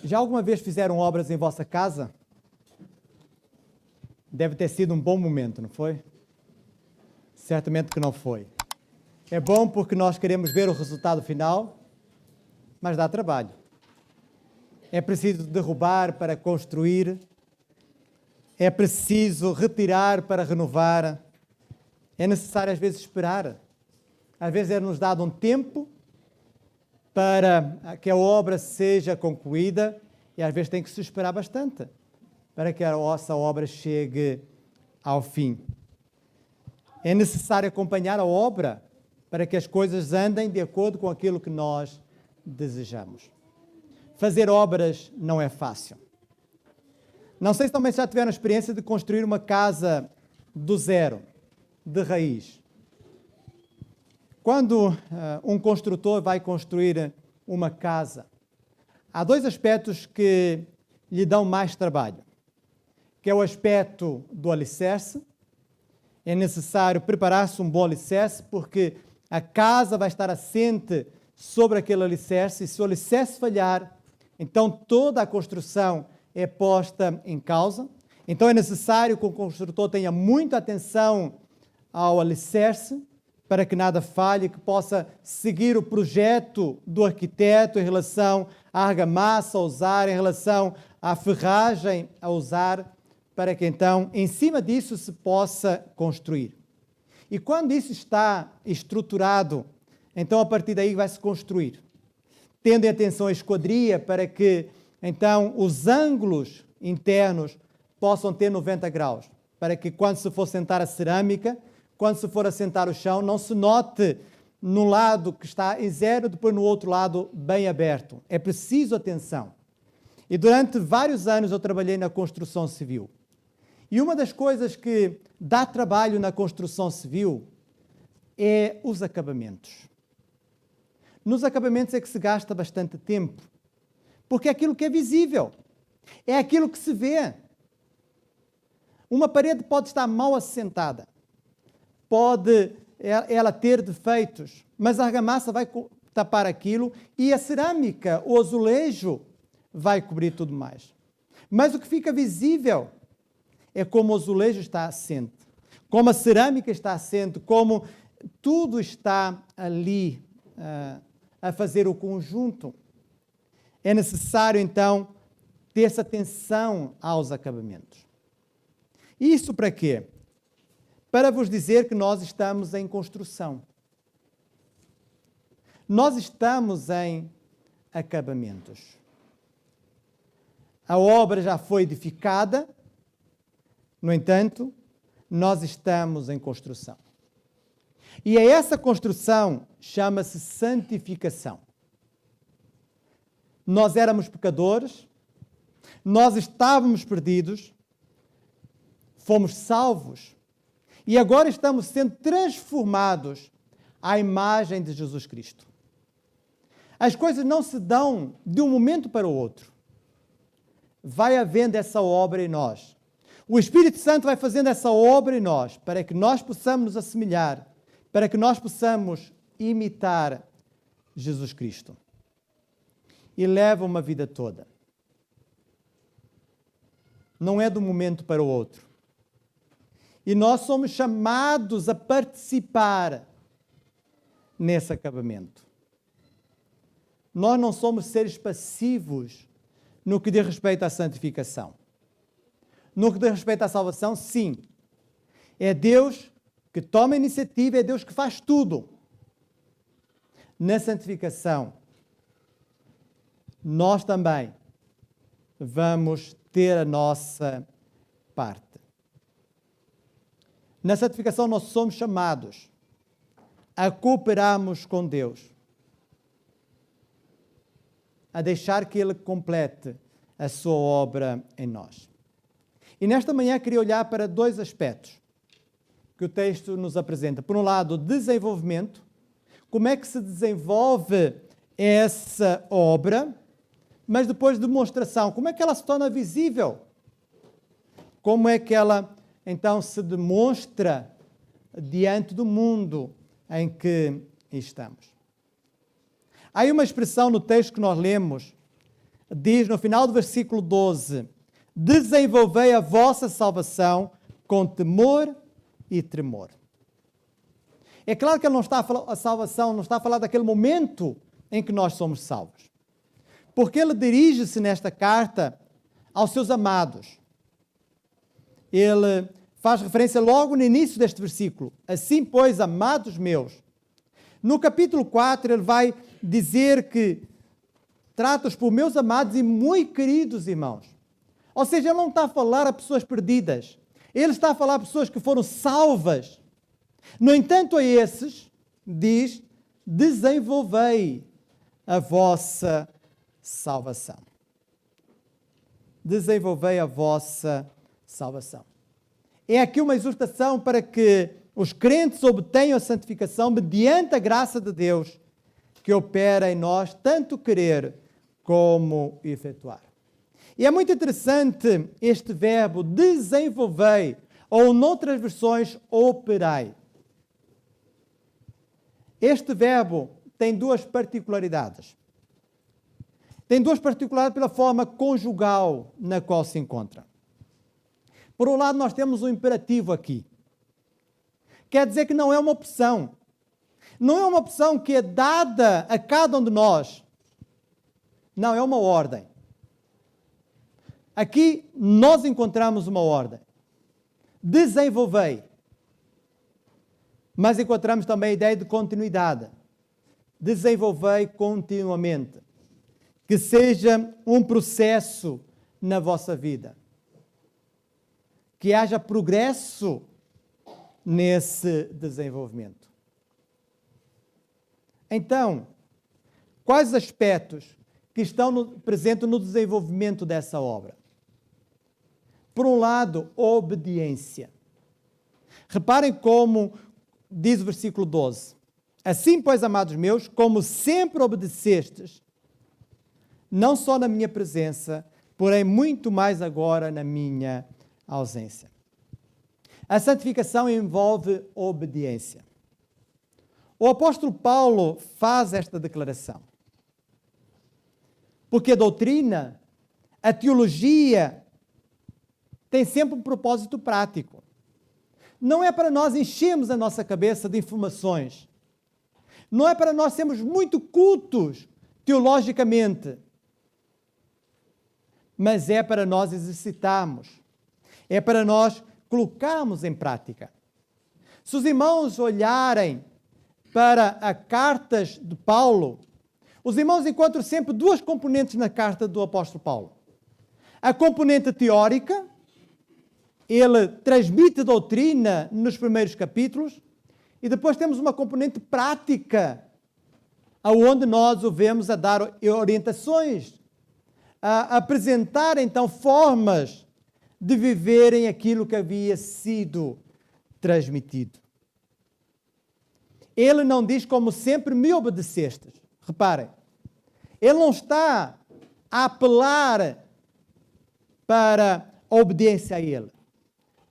Já alguma vez fizeram obras em vossa casa? Deve ter sido um bom momento, não foi? Certamente que não foi. É bom porque nós queremos ver o resultado final, mas dá trabalho. É preciso derrubar para construir, é preciso retirar para renovar, é necessário às vezes esperar. Às vezes é-nos dado um tempo para que a obra seja concluída e às vezes tem que se esperar bastante para que a nossa obra chegue ao fim. É necessário acompanhar a obra para que as coisas andem de acordo com aquilo que nós desejamos. Fazer obras não é fácil. Não sei se também já tiveram a experiência de construir uma casa do zero, de raiz. Quando um construtor vai construir uma casa, há dois aspectos que lhe dão mais trabalho, que é o aspecto do alicerce. É necessário preparar-se um bom alicerce, porque a casa vai estar assente sobre aquele alicerce, e se o alicerce falhar, então toda a construção é posta em causa. Então é necessário que o construtor tenha muita atenção ao alicerce, para que nada falhe, que possa seguir o projeto do arquiteto em relação à argamassa a usar, em relação à ferragem a usar, para que então, em cima disso, se possa construir. E quando isso está estruturado, então a partir daí vai-se construir. Tendo em atenção a esquadria para que então os ângulos internos possam ter 90 graus, para que quando se for sentar a cerâmica, quando se for assentar o chão, não se note no lado que está em zero, depois no outro lado bem aberto. É preciso atenção. E durante vários anos eu trabalhei na construção civil. E uma das coisas que dá trabalho na construção civil é os acabamentos. Nos acabamentos é que se gasta bastante tempo, porque é aquilo que é visível, é aquilo que se vê. Uma parede pode estar mal assentada, pode ela ter defeitos, mas a argamassa vai tapar aquilo e a cerâmica, o azulejo, vai cobrir tudo mais. Mas o que fica visível é como o azulejo está assente, como a cerâmica está assente, como tudo está ali a fazer o conjunto. É necessário, então, ter-se atenção aos acabamentos. Isso para quê? Para vos dizer que nós estamos em construção. Nós estamos em acabamentos. A obra já foi edificada, no entanto, nós estamos em construção. E a essa construção chama-se santificação. Nós éramos pecadores, nós estávamos perdidos, fomos salvos, e agora estamos sendo transformados à imagem de Jesus Cristo. As coisas não se dão de um momento para o outro. Vai havendo essa obra em nós. O Espírito Santo vai fazendo essa obra em nós, para que nós possamos nos assemelhar, para que nós possamos imitar Jesus Cristo. E leva uma vida toda. Não é de um momento para o outro. E nós somos chamados a participar nesse acabamento. Nós não somos seres passivos no que diz respeito à santificação. No que diz respeito à salvação, sim. É Deus que toma a iniciativa, é Deus que faz tudo. Na santificação, nós também vamos ter a nossa parte. Na santificação nós somos chamados a cooperarmos com Deus, a deixar que Ele complete a sua obra em nós. E nesta manhã queria olhar para dois aspectos que o texto nos apresenta. Por um lado, o desenvolvimento, como é que se desenvolve essa obra, mas depois demonstração, como é que ela se torna visível? Como é que ela então se demonstra diante do mundo em que estamos? Há aí uma expressão no texto que nós lemos, diz no final do versículo 12: desenvolvei a vossa salvação com temor e tremor. É claro que ele não está a falar, a salvação não está a falar daquele momento em que nós somos salvos. Porque ele dirige-se nesta carta aos seus amados. Ele faz referência logo no início deste versículo. Assim, pois, amados meus. No capítulo 4, ele vai dizer que trata-os por meus amados e muito queridos irmãos. Ou seja, ele não está a falar a pessoas perdidas. Ele está a falar a pessoas que foram salvas. No entanto, a esses, diz, desenvolvei a vossa salvação. Desenvolvei a vossa salvação. É aqui uma exortação para que os crentes obtenham a santificação mediante a graça de Deus que opera em nós tanto querer como efetuar. E é muito interessante este verbo desenvolvei, ou noutras versões, operai. Este verbo tem duas particularidades. Tem duas particularidades pela forma conjugal na qual se encontra. Por um lado, nós temos um imperativo aqui. Quer dizer que não é uma opção. Não é uma opção que é dada a cada um de nós. Não, é uma ordem. Aqui nós encontramos uma ordem. Desenvolvei. Mas encontramos também a ideia de continuidade. Desenvolvei continuamente. Que seja um processo na vossa vida. Que haja progresso nesse desenvolvimento. Então, quais aspectos que estão presentes no desenvolvimento dessa obra? Por um lado, obediência. Reparem como diz o versículo 12. Assim, pois, amados meus, como sempre obedecestes, não só na minha presença, porém muito mais agora na minha ausência. A santificação envolve obediência. O apóstolo Paulo faz esta declaração. Porque a doutrina, a teologia, tem sempre um propósito prático. Não é para nós enchermos a nossa cabeça de informações. Não é para nós sermos muito cultos teologicamente. Mas é para nós exercitarmos. É para nós colocarmos em prática. Se os irmãos olharem para as cartas de Paulo, os irmãos encontram sempre duas componentes na carta do apóstolo Paulo. A componente teórica, ele transmite doutrina nos primeiros capítulos, e depois temos uma componente prática, onde nós o vemos a dar orientações, a apresentar então formas de viverem aquilo que havia sido transmitido. Ele não diz como sempre me obedecestes. Reparem, ele não está a apelar para a obediência a ele.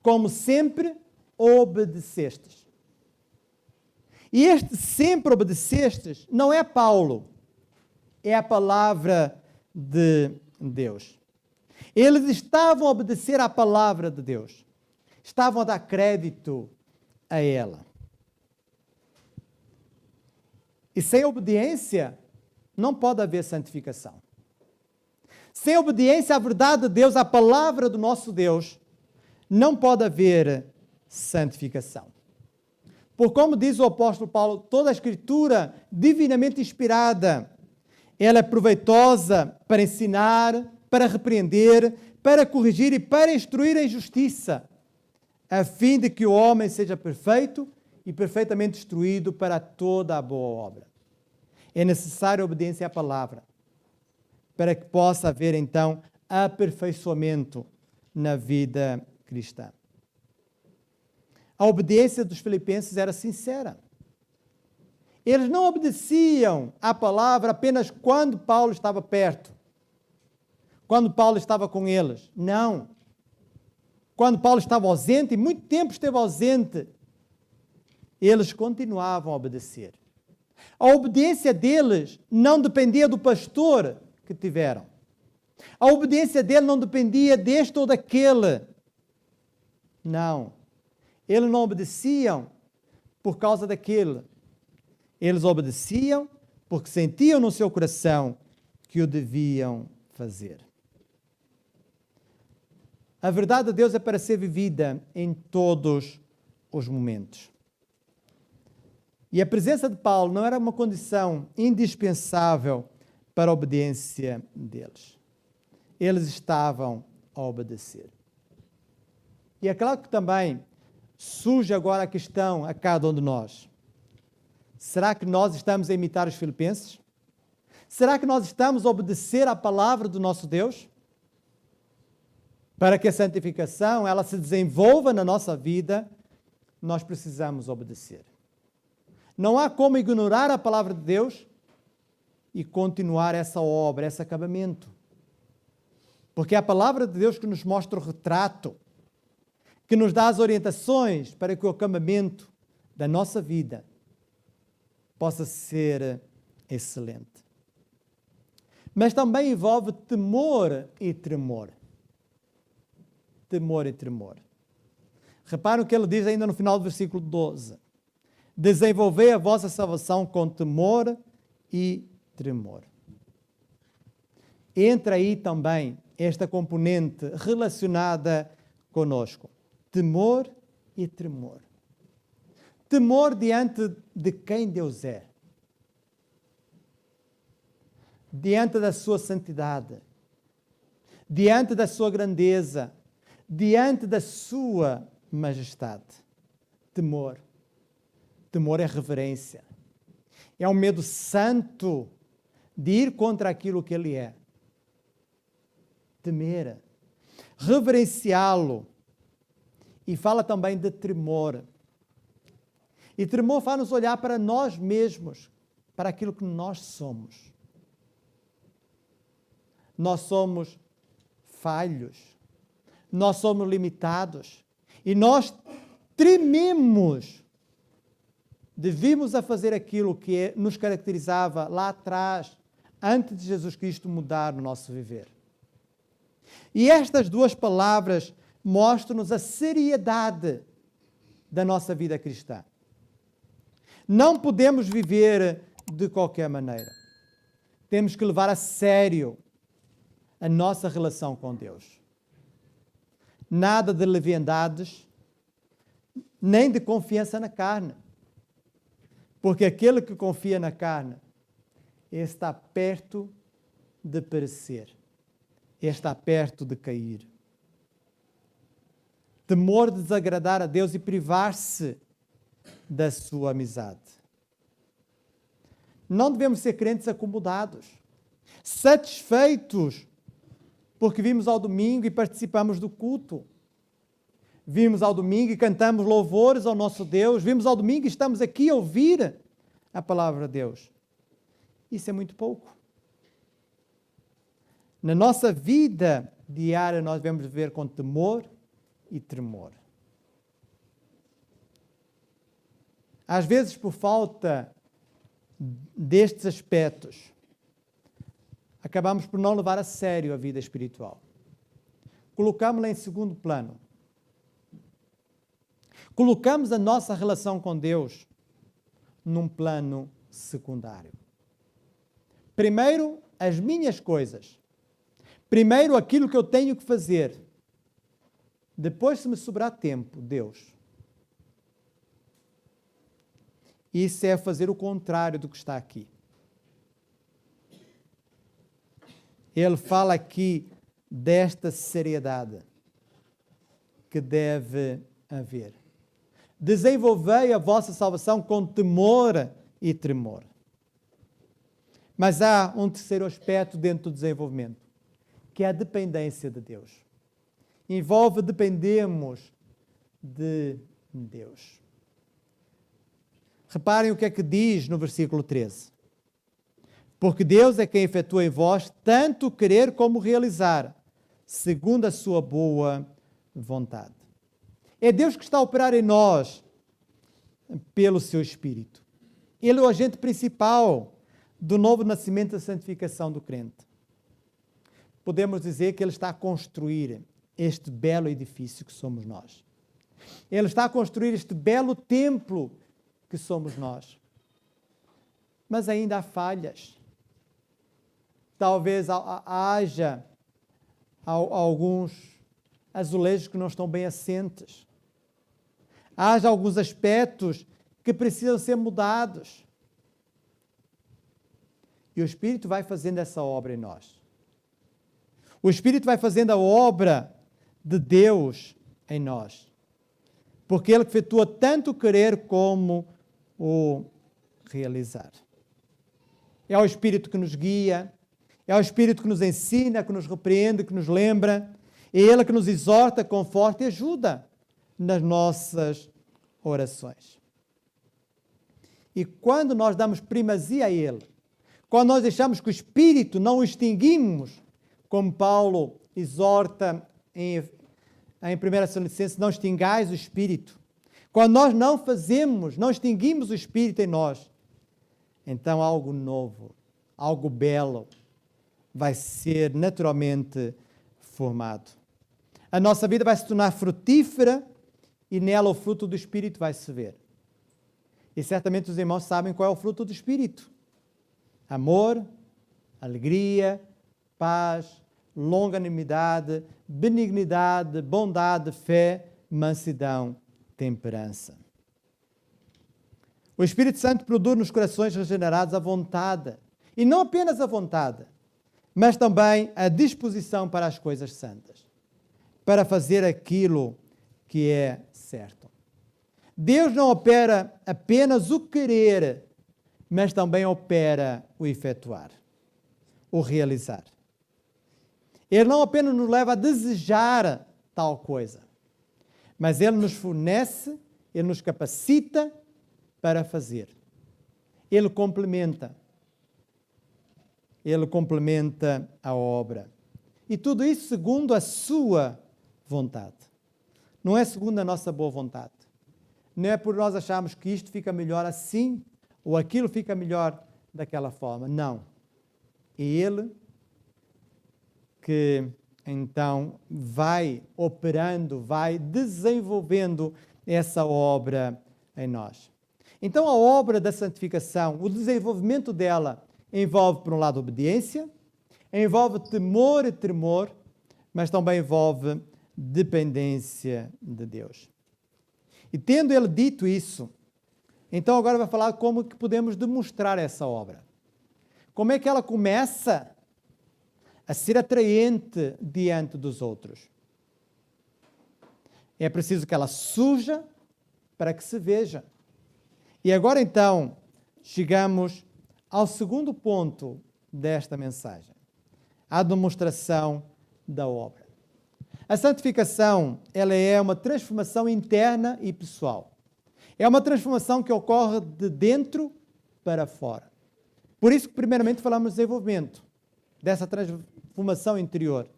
Como sempre obedecestes. E este sempre obedecestes não é Paulo, é a palavra de Deus. Eles estavam a obedecer à palavra de Deus. Estavam a dar crédito a ela. E sem obediência, não pode haver santificação. Sem obediência à verdade de Deus, à palavra do nosso Deus, não pode haver santificação. Por como diz o apóstolo Paulo, toda a Escritura divinamente inspirada, ela é proveitosa para ensinar, para repreender, para corrigir e para instruir em justiça, a fim de que o homem seja perfeito e perfeitamente instruído para toda a boa obra. É necessária a obediência à palavra, para que possa haver, então, aperfeiçoamento na vida cristã. A obediência dos filipenses era sincera. Eles não obedeciam à palavra apenas quando Paulo estava perto, quando Paulo estava com eles. Não. Quando Paulo estava ausente, e muito tempo esteve ausente, eles continuavam a obedecer. A obediência deles não dependia do pastor que tiveram. A obediência dele não dependia deste ou daquele. Não. Eles não obedeciam por causa daquele. Eles obedeciam porque sentiam no seu coração que o deviam fazer. A verdade de Deus é para ser vivida em todos os momentos. E a presença de Paulo não era uma condição indispensável para a obediência deles. Eles estavam a obedecer. E é claro que também surge agora a questão a cada um de nós. Será que nós estamos a imitar os filipenses? Será que nós estamos a obedecer à palavra do nosso Deus? Para que a santificação ela se desenvolva na nossa vida, nós precisamos obedecer. Não há como ignorar a palavra de Deus e continuar essa obra, esse acabamento. Porque é a palavra de Deus que nos mostra o retrato, que nos dá as orientações para que o acabamento da nossa vida possa ser excelente. Mas também envolve temor e tremor. Temor e tremor. Reparem o que ele diz ainda no final do versículo 12. Desenvolvei a vossa salvação com temor e tremor. Entra aí também esta componente relacionada conosco. Temor e tremor. Temor diante de quem Deus é. Diante da sua santidade. Diante da sua grandeza. Diante da sua majestade. Temor. Temor é reverência. É um medo santo de ir contra aquilo que Ele é. Temer. Reverenciá-lo. E fala também de tremor. E tremor faz-nos olhar para nós mesmos, para aquilo que nós somos. Nós somos falhos. Nós somos limitados. E nós trememos. Devíamos a fazer aquilo que nos caracterizava lá atrás, antes de Jesus Cristo mudar o nosso viver. E estas duas palavras mostram-nos a seriedade da nossa vida cristã. Não podemos viver de qualquer maneira. Temos que levar a sério a nossa relação com Deus. Nada de leviandades, nem de confiança na carne. Porque aquele que confia na carne está perto de perecer. Está perto de cair. Temor de desagradar a Deus e privar-se da sua amizade. Não devemos ser crentes acomodados, satisfeitos, porque vimos ao domingo e participamos do culto. Vimos ao domingo e cantamos louvores ao nosso Deus. Vimos ao domingo e estamos aqui a ouvir a palavra de Deus. Isso é muito pouco. Na nossa vida diária nós devemos viver com temor e tremor. Às vezes, por falta destes aspectos, acabamos por não levar a sério a vida espiritual. Colocamos-la em segundo plano. Colocamos a nossa relação com Deus num plano secundário. Primeiro, as minhas coisas. Primeiro, aquilo que eu tenho que fazer. Depois, se me sobrar tempo, Deus. Isso é fazer o contrário do que está aqui. Ele fala aqui desta seriedade que deve haver. Desenvolvei a vossa salvação com temor e tremor. Mas há um terceiro aspecto dentro do desenvolvimento, que é a dependência de Deus. Envolve dependemos de Deus. Reparem o que é que diz no versículo 13. Porque Deus é quem efetua em vós tanto querer como realizar, segundo a sua boa vontade. É Deus que está a operar em nós pelo seu Espírito. Ele é o agente principal do novo nascimento e da santificação do crente. podemos dizer que Ele está a construir este belo edifício que somos nós. Ele está a construir este belo templo que somos nós. Mas ainda há falhas. Talvez haja alguns azulejos que não estão bem assentes. Haja alguns aspectos que precisam ser mudados. E o Espírito vai fazendo essa obra em nós. O Espírito vai fazendo a obra de Deus em nós. Porque Ele efetua tanto o querer como o realizar. É o Espírito que nos guia, é o Espírito que nos ensina, que nos repreende, que nos lembra. É Ele que nos exorta, conforta e ajuda nas nossas orações. E quando nós damos primazia a Ele, quando nós deixamos que o Espírito, não o extinguimos, como Paulo exorta em 1 Tessalonicenses, não extingais o Espírito. Quando nós não extinguimos o Espírito em nós, então algo novo, algo belo vai ser naturalmente formado. A nossa vida vai se tornar frutífera e nela o fruto do Espírito vai se ver. E certamente os irmãos sabem qual é o fruto do Espírito. Amor, alegria, paz, longanimidade, benignidade, bondade, fé, mansidão, temperança. O Espírito Santo produz nos corações regenerados a vontade, e não apenas a vontade, mas também a disposição para as coisas santas, para fazer aquilo que é certo. Deus não opera apenas o querer, mas também opera o efetuar, o realizar. Ele não apenas nos leva a desejar tal coisa, mas Ele nos fornece, Ele nos capacita para fazer. Ele complementa a obra. E tudo isso segundo a sua vontade. Não é segundo a nossa boa vontade. Não é por nós acharmos que isto fica melhor assim ou aquilo fica melhor daquela forma. Não. É Ele que então vai operando, vai desenvolvendo essa obra em nós. Então a obra da santificação, o desenvolvimento dela envolve, por um lado, obediência, envolve temor e tremor, mas também envolve dependência de Deus. E tendo ele dito isso, então agora vai falar como que podemos demonstrar essa obra. Como é que ela começa a ser atraente diante dos outros? É preciso que ela surja para que se veja. E agora então chegamos ao segundo ponto desta mensagem, a demonstração da obra. A santificação, ela é uma transformação interna e pessoal. É uma transformação que ocorre de dentro para fora. Por isso que primeiramente falamos de desenvolvimento, dessa transformação interior.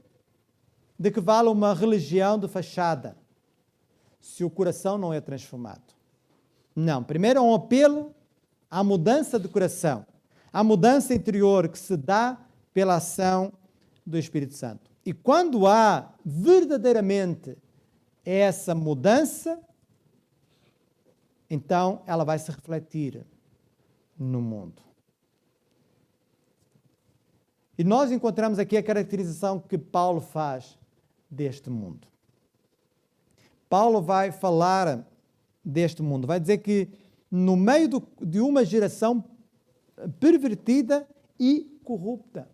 De que vale uma religião de fachada, se o coração não é transformado? Não, primeiro é um apelo à mudança de coração, à mudança interior que se dá pela ação do Espírito Santo. E quando há verdadeiramente essa mudança, então ela vai se refletir no mundo. E nós encontramos aqui a caracterização que Paulo faz deste mundo. Paulo vai falar deste mundo, vai dizer que no meio de uma geração pervertida e corrupta.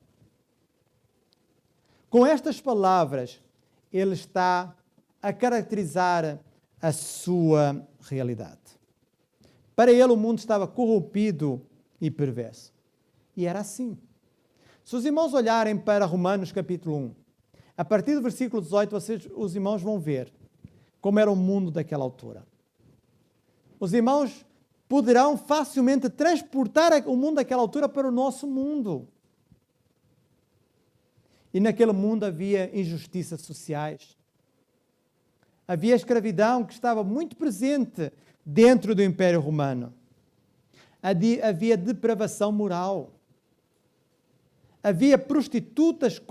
Com estas palavras, ele está a caracterizar a sua realidade. Para ele, o mundo estava corrompido e perverso. E era assim. Se os irmãos olharem para Romanos capítulo 1, a partir do versículo 18, os irmãos vão ver como era o mundo daquela altura. Os irmãos poderão facilmente transportar o mundo daquela altura para o nosso mundo. E naquele mundo havia injustiças sociais. Havia escravidão que estava muito presente dentro do Império Romano. Havia depravação moral. Havia prostitutas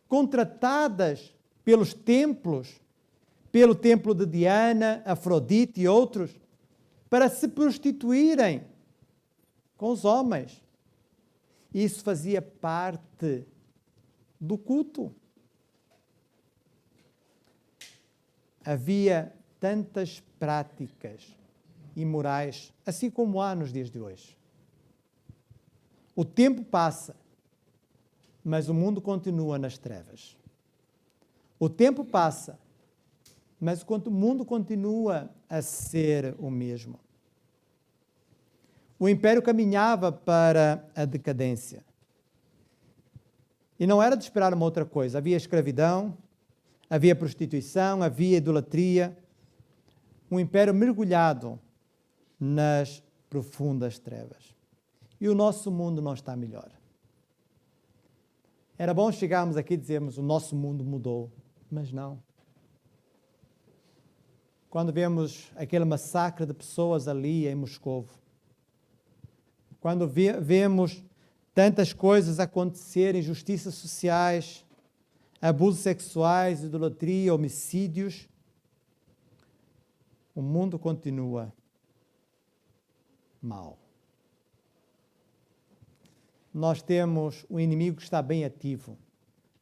contratadas pelos templos, pelo templo de Diana, Afrodite e outros, para se prostituírem com os homens. Isso fazia parte do culto. Havia tantas práticas imorais, assim como há nos dias de hoje. O tempo passa, mas o mundo continua nas trevas. O tempo passa, mas o mundo continua a ser o mesmo. O império caminhava para a decadência. E não era de esperar uma outra coisa. Havia escravidão, havia prostituição, havia idolatria. Um império mergulhado nas profundas trevas. E o nosso mundo não está melhor. Era bom chegarmos aqui e dizermos: o nosso mundo mudou, mas não. Quando vemos aquele massacre de pessoas ali em Moscovo, quando vemos tantas coisas acontecerem, injustiças sociais, abusos sexuais, idolatria, homicídios, o mundo continua mal. Nós temos um inimigo que está bem ativo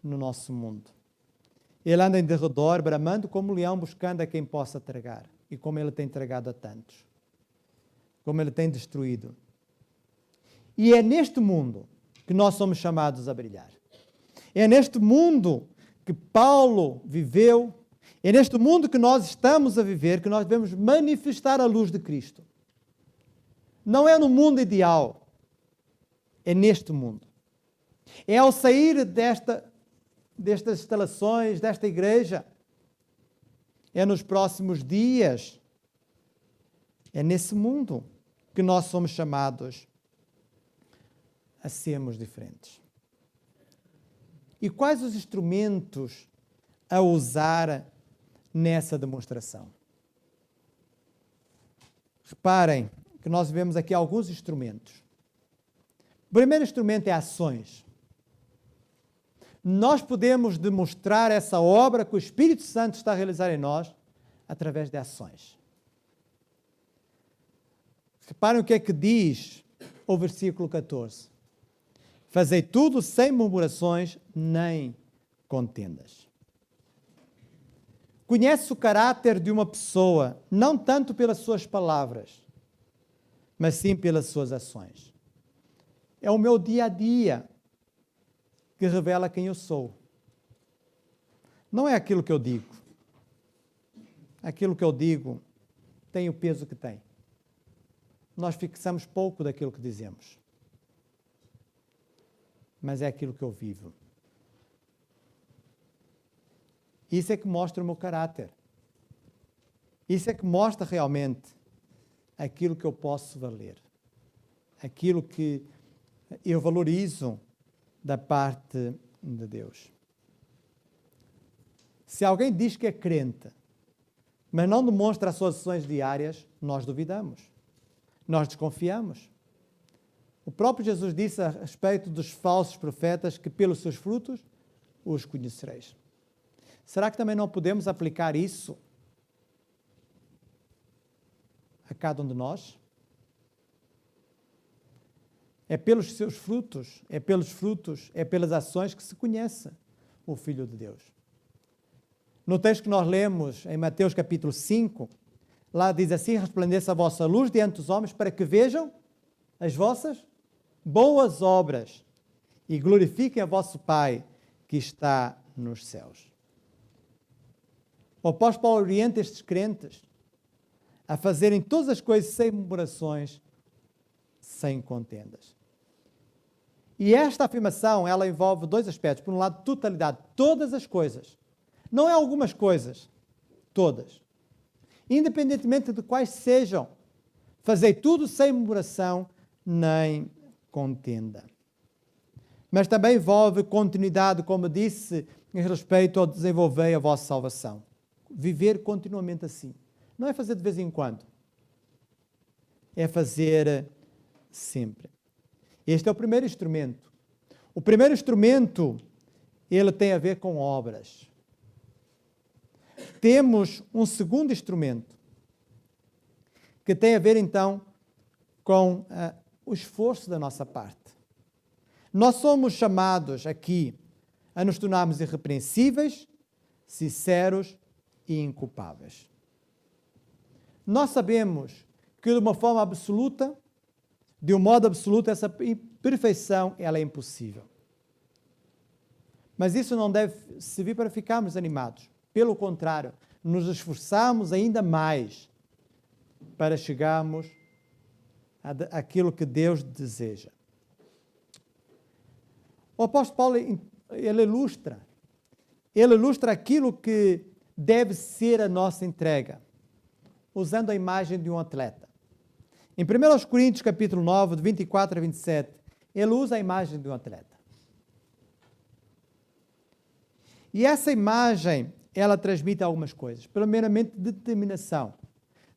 no nosso mundo. Ele anda em derredor, bramando como um leão, buscando a quem possa tragar. E como ele tem tragado a tantos. Como ele tem destruído. E é neste mundo que nós somos chamados a brilhar. É neste mundo que Paulo viveu, é neste mundo que nós estamos a viver, que nós devemos manifestar a luz de Cristo. Não é no mundo ideal. É neste mundo. É ao sair destas instalações, desta igreja. É nos próximos dias. É nesse mundo que nós somos chamados a sermos diferentes. E quais os instrumentos a usar nessa demonstração? Reparem que nós vemos aqui alguns instrumentos. O primeiro instrumento é ações. Nós podemos demonstrar essa obra que o Espírito Santo está a realizar em nós através de ações. Reparem o que é que diz o versículo 14. Fazei tudo sem murmurações nem contendas. Conhece o caráter de uma pessoa, não tanto pelas suas palavras, mas sim pelas suas ações. É o meu dia a dia que revela quem eu sou. Não é aquilo que eu digo. Aquilo que eu digo tem o peso que tem. Nós fixamos pouco daquilo que dizemos. Mas é aquilo que eu vivo. Isso é que mostra o meu caráter. Isso é que mostra realmente aquilo que eu posso valer. Aquilo que eu valorizo da parte de Deus. Se alguém diz que é crente, mas não demonstra as suas ações diárias, nós duvidamos. Nós desconfiamos. O próprio Jesus disse a respeito dos falsos profetas que pelos seus frutos os conhecereis. Será que também não podemos aplicar isso a cada um de nós? É pelos seus frutos, é pelas ações que se conhece o Filho de Deus. No texto que nós lemos em Mateus capítulo 5, lá diz assim: resplandeça a vossa luz diante dos homens para que vejam as vossas boas obras e glorifiquem a vosso Pai que está nos céus. O apóstolo Paulo orienta estes crentes a fazerem todas as coisas sem murmurações, sem contendas. E esta afirmação, ela envolve dois aspectos. Por um lado, totalidade, todas as coisas. Não é algumas coisas, todas. Independentemente de quais sejam, fazei tudo sem murmuração nem contenda. Mas também envolve continuidade, como disse, em respeito ao desenvolver a vossa salvação. Viver continuamente assim. Não é fazer de vez em quando. É fazer sempre. Este é o primeiro instrumento. O primeiro instrumento, ele tem a ver com obras. Temos um segundo instrumento, que tem a ver, então, com o esforço da nossa parte. Nós somos chamados aqui a nos tornarmos irrepreensíveis, sinceros e inculpáveis. Nós sabemos que de uma forma absoluta, de um modo absoluto, essa perfeição ela é impossível. Mas isso não deve servir para ficarmos animados. Pelo contrário, nos esforçamos ainda mais para chegarmos àquilo que Deus deseja. O apóstolo Paulo, ele ilustra aquilo que deve ser a nossa entrega, usando a imagem de um atleta. Em 1 Coríntios, capítulo 9, de 24 a 27, ele usa a imagem de um atleta. E essa imagem, ela transmite algumas coisas. Primeiramente, determinação.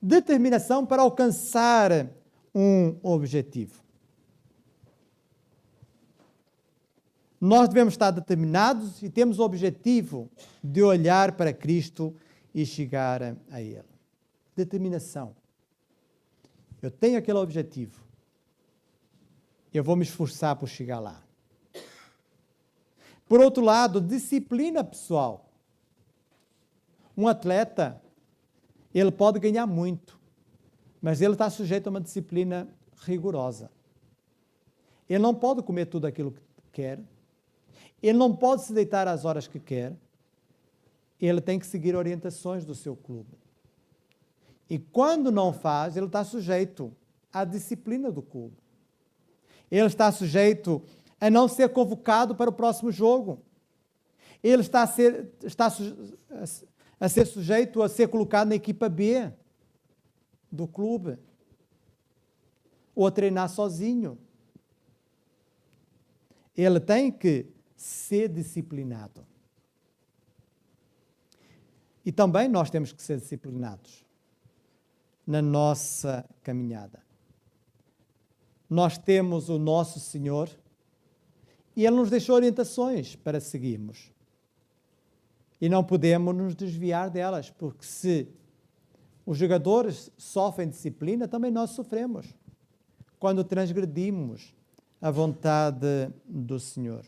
Determinação para alcançar um objetivo. Nós devemos estar determinados e temos o objetivo de olhar para Cristo e chegar a Ele. Determinação. Eu tenho aquele objetivo. Eu vou me esforçar por chegar lá. Por outro lado, disciplina pessoal. Um atleta, ele pode ganhar muito, mas ele está sujeito a uma disciplina rigorosa. Ele não pode comer tudo aquilo que quer. Ele não pode se deitar às horas que quer. Ele tem que seguir orientações do seu clube. E quando não faz, ele está sujeito à disciplina do clube. Ele está sujeito a não ser convocado para o próximo jogo. Ele está a ser sujeito a ser colocado na equipa B do clube. Ou a treinar sozinho. Ele tem que ser disciplinado. E também nós temos que ser disciplinados na nossa caminhada. Nós temos o nosso Senhor e Ele nos deixou orientações para seguirmos. E não podemos nos desviar delas, porque se os jogadores sofrem disciplina, também nós sofremos quando transgredimos a vontade do Senhor.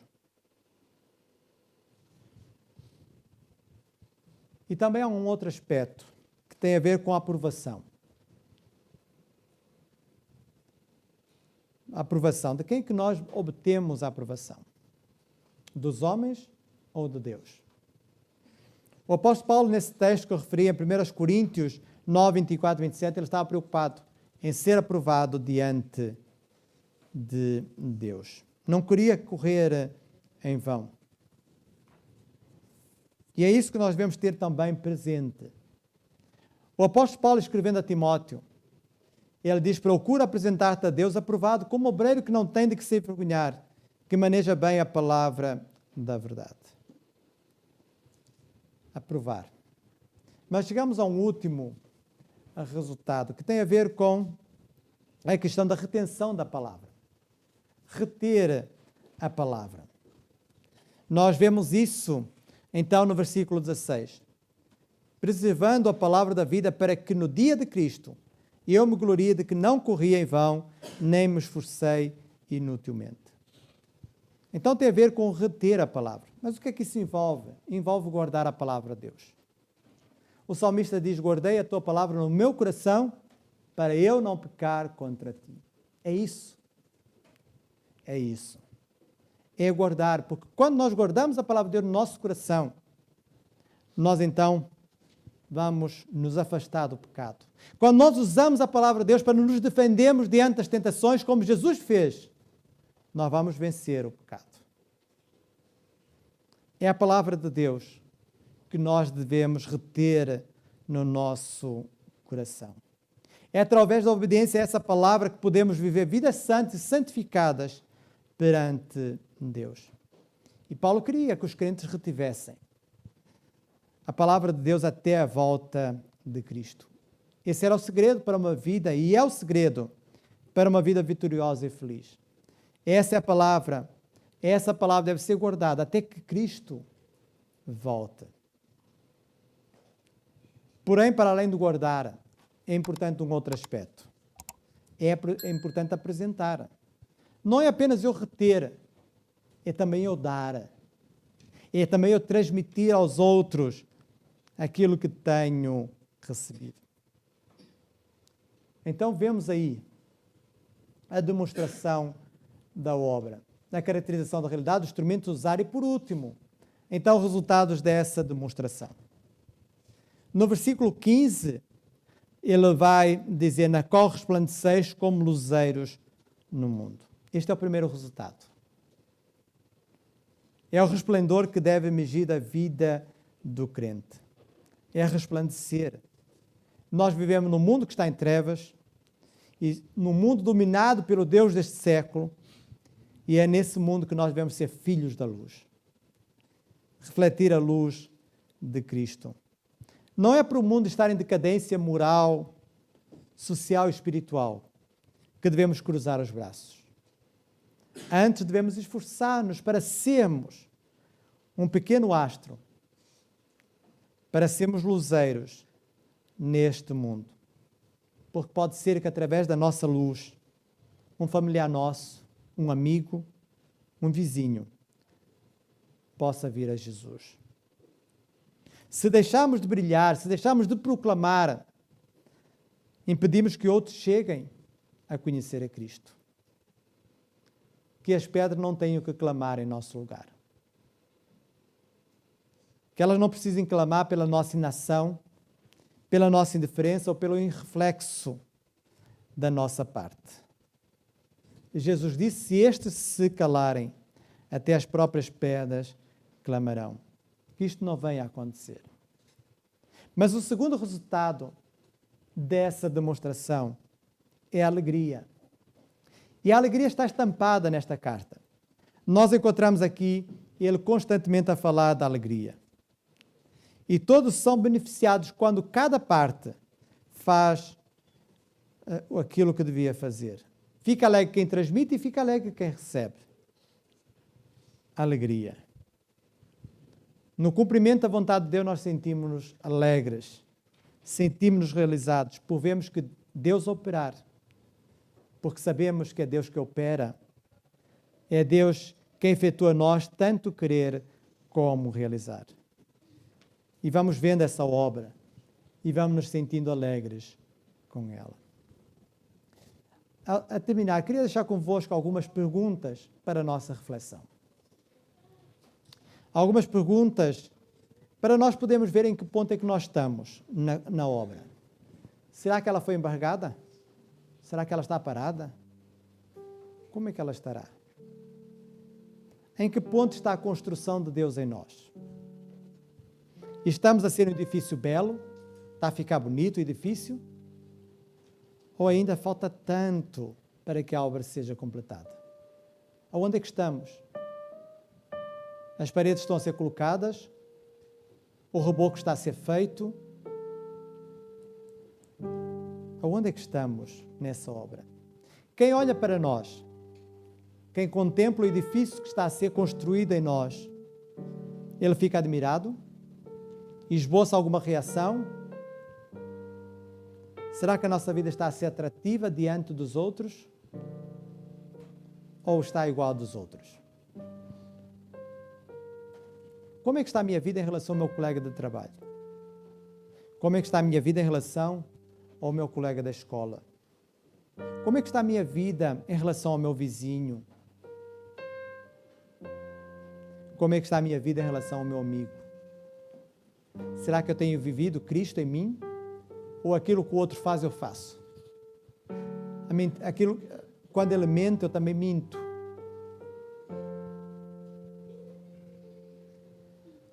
E também há um outro aspecto que tem a ver com a aprovação. A aprovação. De quem que nós obtemos a aprovação? Dos homens ou de Deus? O apóstolo Paulo, nesse texto que eu referi em 1 Coríntios 9, 24 e 27, ele estava preocupado em ser aprovado diante de Deus. Não queria correr em vão. E é isso que nós devemos ter também presente. O apóstolo Paulo, escrevendo a Timóteo, ele diz: procura apresentar-te a Deus aprovado como obreiro que não tem de que se envergonhar, que maneja bem a palavra da verdade. Aprovar. Mas chegamos a um último resultado, que tem a ver com a questão da retenção da palavra. Reter a palavra. Nós vemos isso, então, no versículo 16. Preservando a palavra da vida, para que no dia de Cristo eu me glorie de que não corri em vão, nem me esforcei inutilmente. Então tem a ver com reter a palavra. Mas o que é que isso envolve? Envolve guardar a palavra de Deus. O salmista diz: guardei a tua palavra no meu coração, para eu não pecar contra ti. É isso. É isso. É guardar, porque quando nós guardamos a palavra de Deus no nosso coração, nós então vamos nos afastar do pecado. Quando nós usamos a palavra de Deus para nos defendermos diante das tentações, como Jesus fez, nós vamos vencer o pecado. É a palavra de Deus que nós devemos reter no nosso coração. É através da obediência a essa palavra que podemos viver vidas santas e santificadas perante Deus. E Paulo queria que os crentes retivessem a palavra de Deus até a volta de Cristo. Esse era o segredo para uma vida, e é o segredo para uma vida vitoriosa e feliz. Essa é a palavra essa palavra deve ser guardada até que Cristo volte. Porém, para além de guardar, é importante um outro aspecto. É importante apresentar. Não é apenas eu reter, é também eu dar. É também eu transmitir aos outros aquilo que tenho recebido. Então vemos aí a demonstração da obra, a caracterização da realidade, os instrumentos a usar e, por último, então, resultados dessa demonstração. No versículo 15, ele vai dizer: na qual resplandeceis como luzeiros no mundo. Este é o primeiro resultado. É o resplendor que deve emergir da vida do crente. É resplandecer. Nós vivemos num mundo que está em trevas, e num mundo dominado pelo Deus deste século, e é nesse mundo que nós devemos ser filhos da luz. Refletir a luz de Cristo. Não é para o mundo estar em decadência moral, social e espiritual que devemos cruzar os braços. Antes devemos esforçar-nos para sermos um pequeno astro, para sermos luzeiros neste mundo. Porque pode ser que através da nossa luz, um familiar nosso, um amigo, um vizinho, possa vir a Jesus. Se deixarmos de brilhar, se deixarmos de proclamar, impedimos que outros cheguem a conhecer a Cristo. Que as pedras não tenham que clamar em nosso lugar. Que elas não precisem clamar pela nossa inação, pela nossa indiferença ou pelo irreflexo da nossa parte. Jesus disse: se estes se calarem, até as próprias pedras clamarão. Que isto não venha a acontecer. Mas o segundo resultado dessa demonstração é a alegria. E a alegria está estampada nesta carta. Nós encontramos aqui ele constantemente a falar da alegria. E todos são beneficiados quando cada parte faz aquilo que devia fazer. Fica alegre quem transmite e fica alegre quem recebe. Alegria. No cumprimento da vontade de Deus, nós sentimos-nos alegres, sentimos-nos realizados, por vermos que Deus operar, porque sabemos que é Deus que opera, é Deus quem efetua nós tanto querer como realizar. E vamos vendo essa obra e vamos nos sentindo alegres com ela. A terminar, queria deixar convosco algumas perguntas para a nossa reflexão. Algumas perguntas para nós podermos ver em que ponto é que nós estamos na obra. Será que ela foi embargada? Será que ela está parada? Como é que ela estará? Em que ponto está a construção de Deus em nós? Estamos a ser um edifício belo? Está a ficar bonito o edifício? Ou ainda falta tanto para que a obra seja completada? Aonde é que estamos? As paredes estão a ser colocadas? O reboco está a ser feito? Aonde é que estamos nessa obra? Quem olha para nós, quem contempla o edifício que está a ser construído em nós, ele fica admirado? Esboça alguma reação? Será que a nossa vida está a ser atrativa diante dos outros? Ou está igual dos outros? Como é que está a minha vida em relação ao meu colega de trabalho? Como é que está a minha vida em relação ao meu colega da escola? Como é que está a minha vida em relação ao meu vizinho? Como é que está a minha vida em relação ao meu amigo? Será que eu tenho vivido Cristo em mim? Ou aquilo que o outro faz, eu faço? Quando ele mente, eu também minto.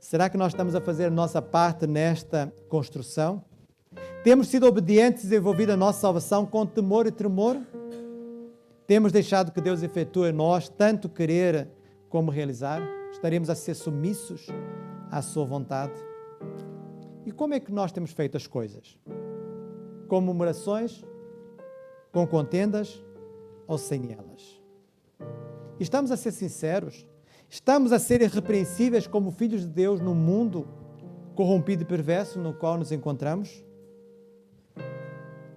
Será que nós estamos a fazer a nossa parte nesta construção? Temos sido obedientes e desenvolvido a nossa salvação com temor e tremor? Temos deixado que Deus efetue em nós tanto querer como realizar? Estaremos a ser submissos à sua vontade? E como é que nós temos feito as coisas? Com murmurações? Com contendas? Ou sem elas? Estamos a ser sinceros? Estamos a ser irrepreensíveis como filhos de Deus no mundo corrompido e perverso no qual nos encontramos?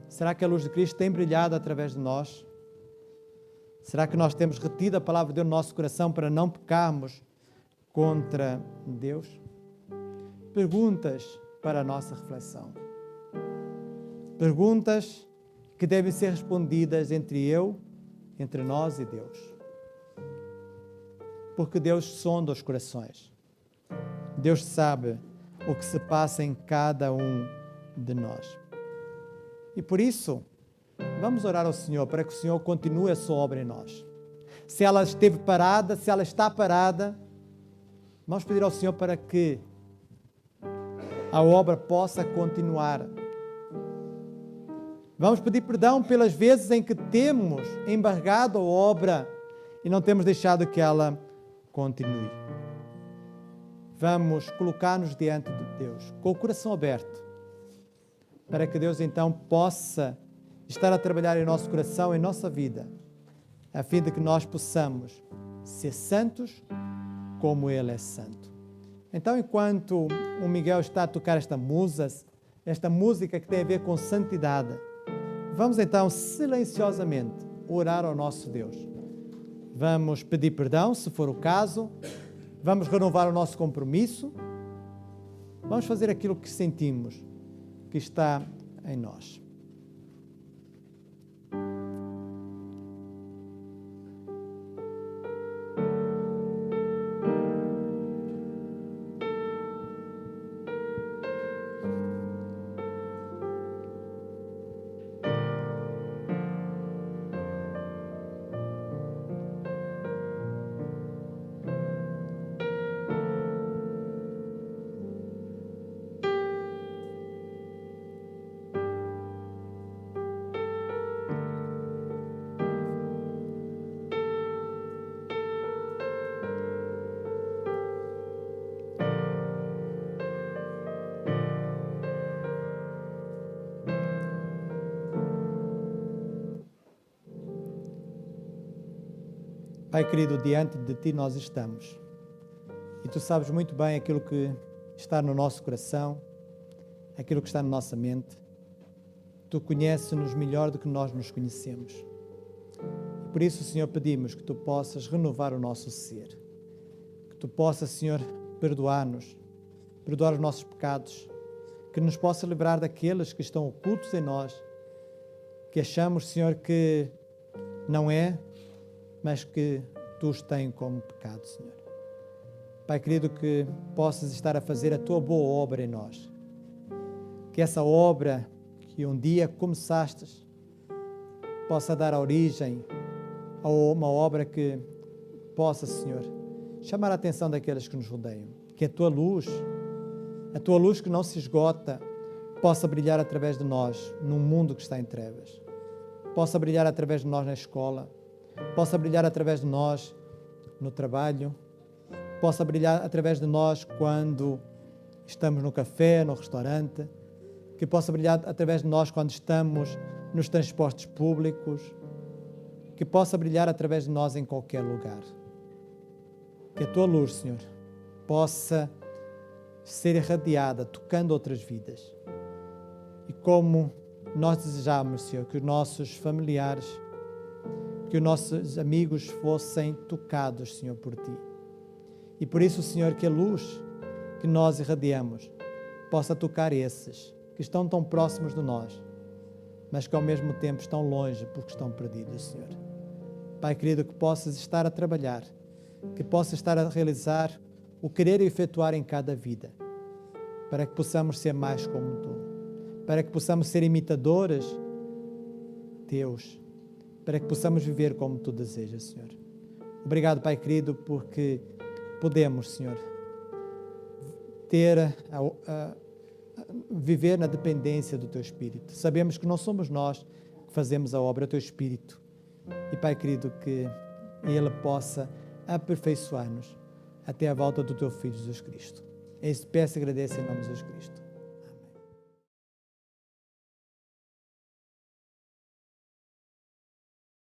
Será que a luz de Cristo tem brilhado através de nós? Será que nós temos retido a palavra de Deus no nosso coração para não pecarmos contra Deus? Perguntas para a nossa reflexão. Perguntas que devem ser respondidas entre nós e Deus. Porque Deus sonda os corações. Deus sabe o que se passa em cada um de nós. E por isso, vamos orar ao Senhor para que o Senhor continue a sua obra em nós. Se ela esteve parada, se ela está parada, vamos pedir ao Senhor para que a obra possa continuar. Vamos pedir perdão pelas vezes em que temos embargado a obra e não temos deixado que ela continue. Vamos colocar-nos diante de Deus com o coração aberto para que Deus então possa estar a trabalhar em nosso coração, em nossa vida, a fim de que nós possamos ser santos como Ele é santo. Então, enquanto o Miguel está a tocar esta música que tem a ver com santidade, vamos então silenciosamente orar ao nosso Deus. Vamos pedir perdão, se for o caso, vamos renovar o nosso compromisso, vamos fazer aquilo que sentimos que está em nós. Pai querido, diante de Ti nós estamos. E Tu sabes muito bem aquilo que está no nosso coração, aquilo que está na nossa mente. Tu conheces-nos melhor do que nós nos conhecemos. Por isso, Senhor, pedimos que Tu possas renovar o nosso ser. Que Tu possas, Senhor, perdoar-nos, perdoar os nossos pecados, que nos possa livrar daqueles que estão ocultos em nós, que achamos, Senhor, que não é, mas que Tu os tens como pecado, Senhor. Pai querido, que possas estar a fazer a Tua boa obra em nós. Que essa obra que um dia começastes possa dar origem a uma obra que possa, Senhor, chamar a atenção daqueles que nos rodeiam. Que a Tua luz que não se esgota, possa brilhar através de nós num mundo que está em trevas. Possa brilhar através de nós na escola, possa brilhar através de nós no trabalho, possa brilhar através de nós quando estamos no café, no restaurante, que possa brilhar através de nós quando estamos nos transportes públicos, que possa brilhar através de nós em qualquer lugar. Que a Tua luz, Senhor, possa ser irradiada, tocando outras vidas. E como nós desejamos, Senhor, que os nossos familiares, que os nossos amigos fossem tocados, Senhor, por Ti. E por isso, Senhor, que a luz que nós irradiamos possa tocar esses que estão tão próximos de nós, mas que ao mesmo tempo estão longe porque estão perdidos, Senhor. Pai querido, que possas estar a trabalhar, que possas estar a realizar o querer e efetuar em cada vida, para que possamos ser mais como Tu, para que possamos ser imitadores Teus, para que possamos viver como Tu desejas, Senhor. Obrigado, Pai querido, porque podemos, Senhor, viver na dependência do Teu Espírito. Sabemos que não somos nós que fazemos a obra, é o Teu Espírito. E, Pai querido, que Ele possa aperfeiçoar-nos até a volta do Teu Filho Jesus Cristo. É isso que peço e agradeço em nome de Jesus Cristo.